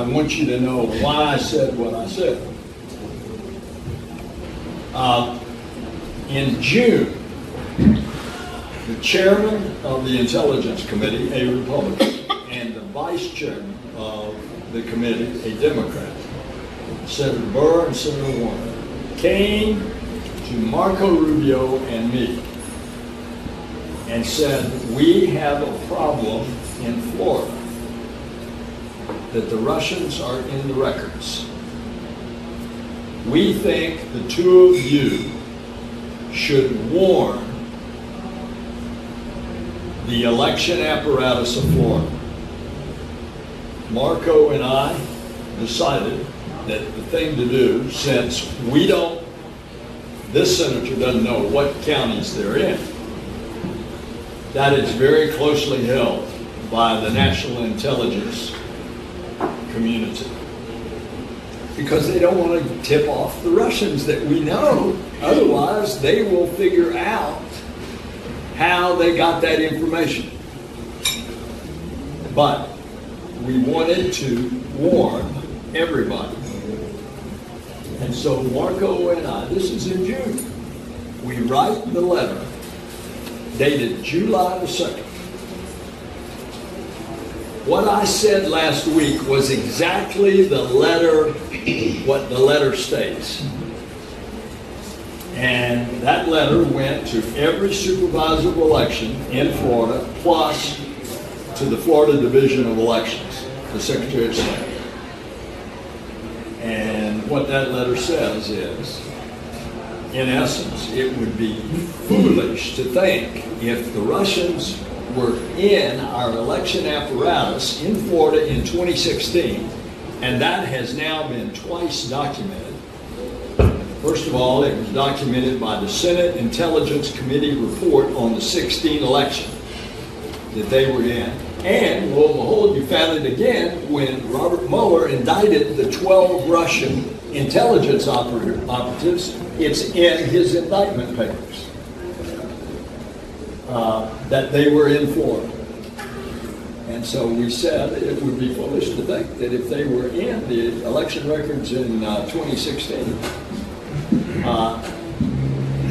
I want you to know why I said what I said. In June, the chairman of the Intelligence Committee, a Republican, and the vice chairman of the committee, a Democrat, Senator Burr and Senator Warner, came to Marco Rubio and me and said, we have a problem in Florida, that the Russians are in the records. We think the two of you should warn the election apparatus of Florida. Marco and I decided that the thing to do, since we don't, this senator doesn't know what counties they're in, that is very closely held by the national intelligence community, because they don't want to tip off the Russians that we know. Otherwise, they will figure out how they got that information. But we wanted to warn everybody. And so Marco and I, this is in June, we write the letter dated July the 2nd. What I said last week was exactly the letter, what the letter states. And that letter went to every supervisor of election in Florida, plus to the Florida Division of Elections, the Secretary of State. And what that letter says is, in essence, it would be foolish to think if the Russians were in our election apparatus in Florida in 2016, and that has now been twice documented. First of all, it was documented by the Senate Intelligence Committee report on the 2016 election that they were in. And lo and behold, you found it again when Robert Mueller indicted the 12 Russian intelligence operatives. It's in his indictment papers that they were in Florida. And so we said it would be foolish to think that if they were in the election records in 2016,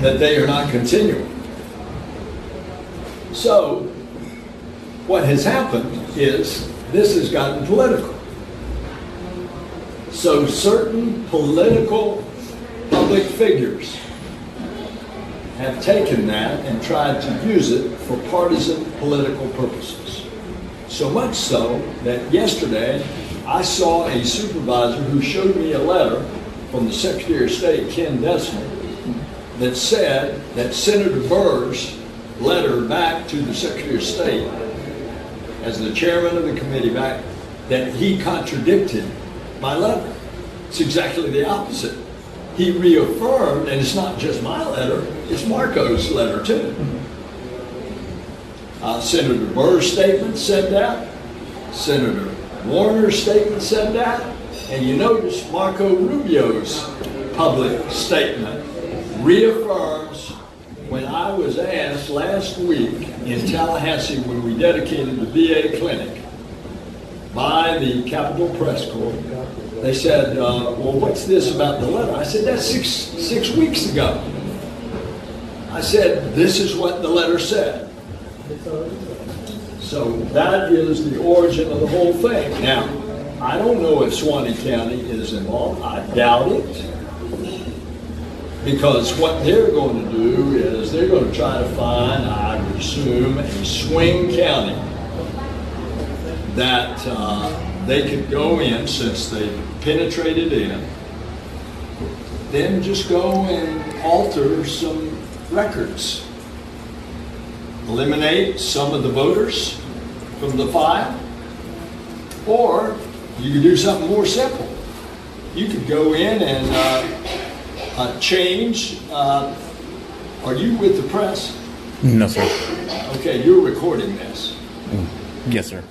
that they are not continuing. So what has happened is this has gotten political. So certain political public figures have taken that and tried to use it for partisan political purposes. So much so that yesterday I saw a supervisor who showed me a letter from the Secretary of State, Ken Desmond, that said that Senator Burr's letter back to the Secretary of State as the chairman of the committee back, that he contradicted my letter. It's exactly the opposite. He reaffirmed, and it's not just my letter, it's Marco's letter too. Senator Burr's statement said that. Senator Warner's statement said that. And you notice Marco Rubio's public statement reaffirms when I was asked last week in Tallahassee when we dedicated the VA clinic by the Capitol Press Corps. They said, well, what's this about the letter? I said, that's six weeks ago. I said, this is what the letter said. So that is the origin of the whole thing. Now, I don't know if Suwannee County is involved. I doubt it. Because what they're going to do is they're going to try to find, I assume, a swing county that they could go in, since they penetrated in, then just go and alter some records. Eliminate some of the voters from the file. Or you could do something more simple. You could go in and change. Are you with the press? No, sir. Okay, you're recording this. Yes, sir.